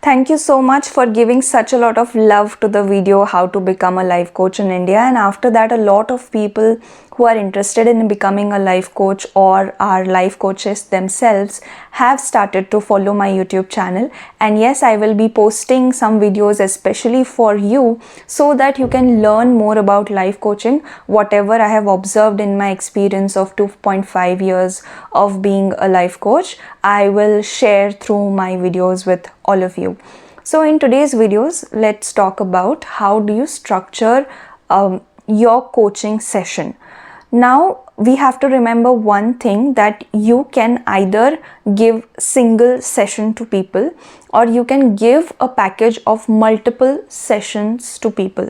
Thank you so much for giving such a lot of love to the video how to become a life coach in India, and after that a lot of people who are interested in becoming a life coach or are life coaches themselves have started to follow my YouTube channel. And yes, I will be posting some videos especially for you so that you can learn more about life coaching, whatever I have observed in my experience of 2.5 years of being a life coach. I will share through my videos with all of you. So in today's videos, let's talk about how do you structure your coaching session. Now we have to remember one thing, that you can either give single session to people or you can give a package of multiple sessions to people.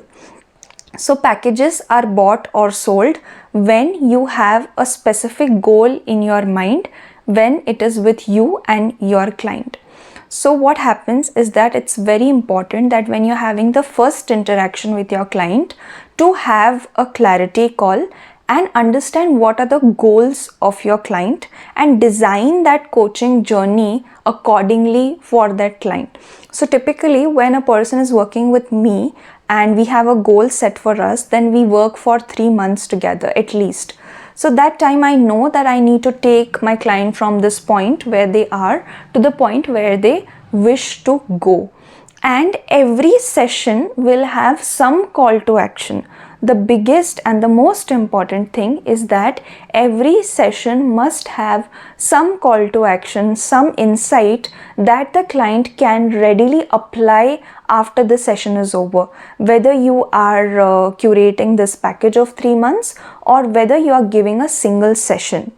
So packages are bought or sold when you have a specific goal in your mind, when it is with you and your client. So what happens is that it's very important that when you're having the first interaction with your client, to have a clarity call and understand what are the goals of your client and design that coaching journey accordingly for that client. So typically when a person is working with me and we have a goal set for us, then we work for 3 months together at least. So that time I know that I need to take my client from this point where they are to the point where they wish to go. And every session will have some call to action. The biggest and the most important thing is that every session must have some call to action, some insight that the client can readily apply after the session is over. Whether you are curating this package of 3 months or whether you are giving a single session.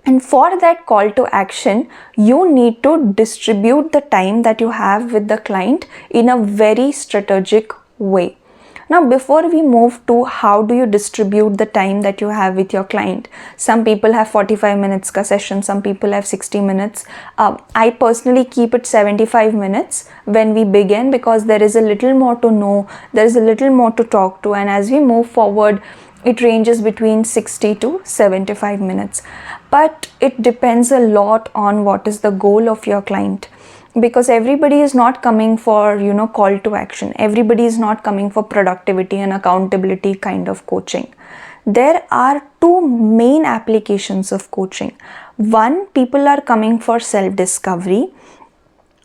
And for that call to action, you need to distribute the time that you have with the client in a very strategic way. Now, before we move to how do you distribute the time that you have with your client, some people have 45 minutes ka session, some people have 60 minutes. I personally keep it 75 minutes when we begin, because there is a little more to know, there is a little more to talk to, and as we move forward, it ranges between 60 to 75 minutes. But it depends a lot on what is the goal of your client, because everybody is not coming for call to action. Everybody is not coming for productivity and accountability kind of coaching. There are two main applications of coaching. One, people are coming for self-discovery,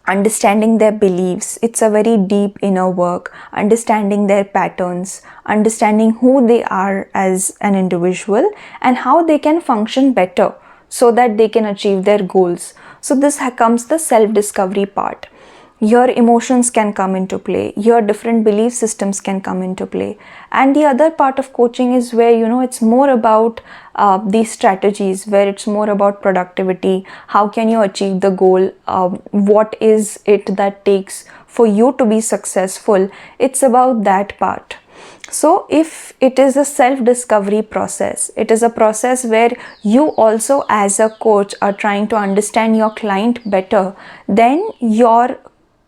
understanding their beliefs. It's a very deep inner work, understanding their patterns, understanding who they are as an individual and how they can function better so that they can achieve their goals. So this comes the self-discovery part. Your emotions can come into play, your different belief systems can come into play. And the other part of coaching is where it's more about these strategies, where it's more about productivity. How can you achieve the goal? What is it that takes for you to be successful? It's about that part. So if it is a self-discovery process, it is a process where you also as a coach are trying to understand your client better, then your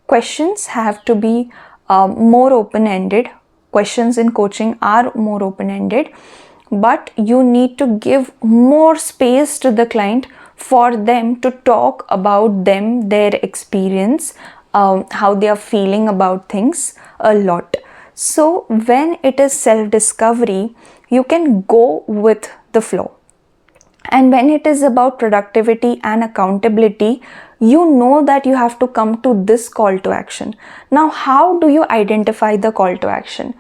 questions have to be more open-ended. Questions in coaching are more open-ended, but you need to give more space to the client for them to talk about them, their experience, how they are feeling about things a lot. So when it is self-discovery, you can go with the flow. And when it is about productivity and accountability, you know that you have to come to this call to action. Now, how do you identify the call to action?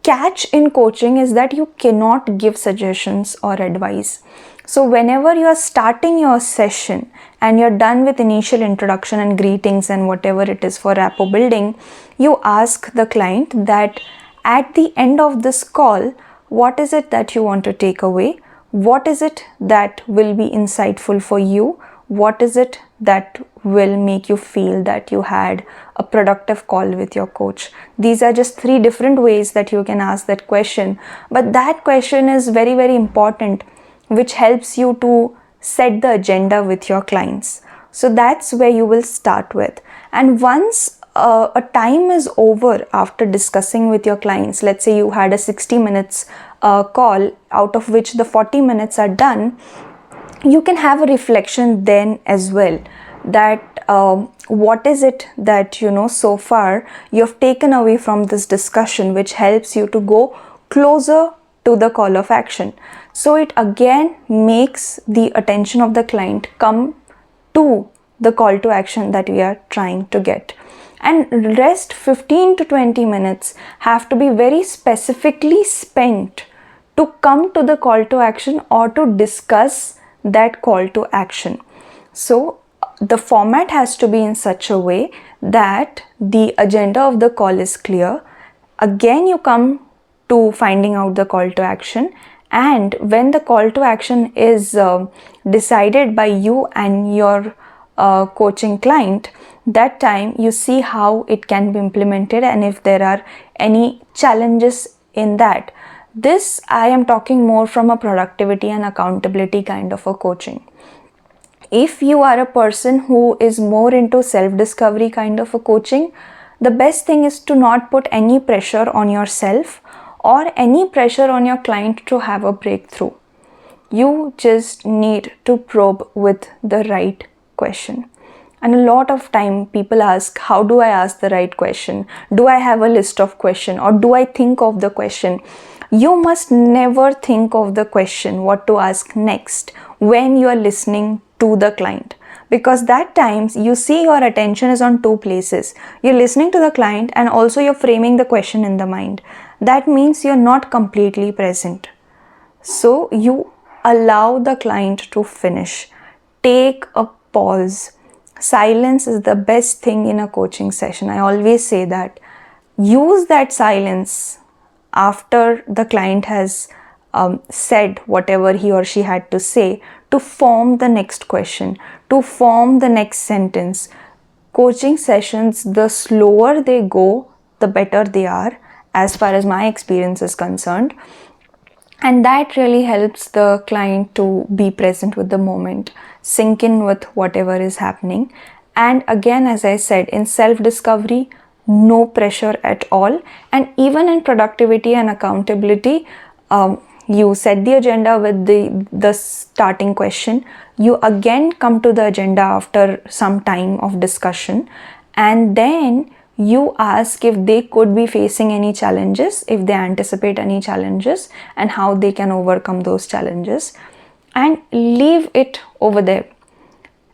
Catch in coaching is that you cannot give suggestions or advice. So whenever you are starting your session and you're done with initial introduction and greetings and whatever it is for rapport building, you ask the client that at the end of this call, what is it that you want to take away? What is it that will be insightful for you? What is it that will make you feel that you had a productive call with your coach? These are just 3 different ways that you can ask that question. But that question is very, very important, which helps you to set the agenda with your clients. So that's where you will start with. And once a time is over after discussing with your clients, let's say you had a 60 minutes call, out of which the 40 minutes are done, you can have a reflection then as well, that what is it that so far you've taken away from this discussion which helps you to go closer to the call of action. So it again makes the attention of the client come to the call to action that we are trying to get. And rest 15 to 20 minutes have to be very specifically spent to come to the call to action or to discuss that call to action. So the format has to be in such a way that the agenda of the call is clear. Again, you come to finding out the call to action, and when the call to action is decided by you and your coaching client, that time you see how it can be implemented and if there are any challenges in that. This I am talking more from a productivity and accountability kind of a coaching. If you are a person who is more into self-discovery kind of a coaching, the best thing is to not put any pressure on yourself or any pressure on your client to have a breakthrough. You just need to probe with the right question. And a lot of time people ask, how do I ask the right question? Do I have a list of questions or do I think of the question? You must never think of the question what to ask next when you are listening to the client, because that times you see your attention is on two places. You're listening to the client and also you're framing the question in the mind. That means you're not completely present. So you allow the client to finish. Take a pause. Silence is the best thing in a coaching session. I always say that. Use that silence after the client has said whatever he or she had to say to form the next question, to form the next sentence. Coaching sessions, the slower they go, the better they are, as far as my experience is concerned. And that really helps the client to be present with the moment, sink in with whatever is happening. And again, as I said, in self-discovery, no pressure at all. And even in productivity and accountability, you set the agenda with the starting question. You again come to the agenda after some time of discussion, and then you ask if they could be facing any challenges, if they anticipate any challenges, and how they can overcome those challenges, and leave it over there.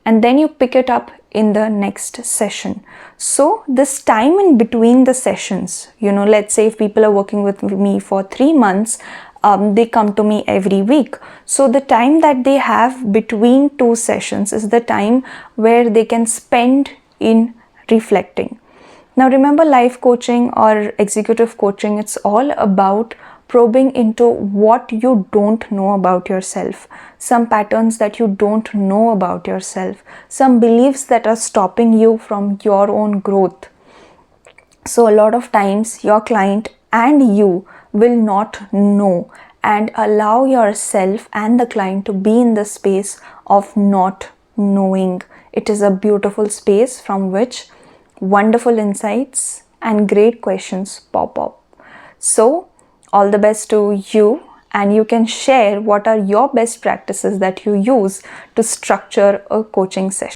And then you pick it up in the next session. So this time in between the sessions, let's say if people are working with me for 3 months, they come to me every week. So the time that they have between 2 sessions is the time where they can spend in reflecting. Now remember, life coaching or executive coaching, it's all about probing into what you don't know about yourself, some patterns that you don't know about yourself, some beliefs that are stopping you from your own growth. So a lot of times your client and you will not know, and allow yourself and the client to be in the space of not knowing. It is a beautiful space from which wonderful insights and great questions pop up. So all the best to you, and you can share what are your best practices that you use to structure a coaching session.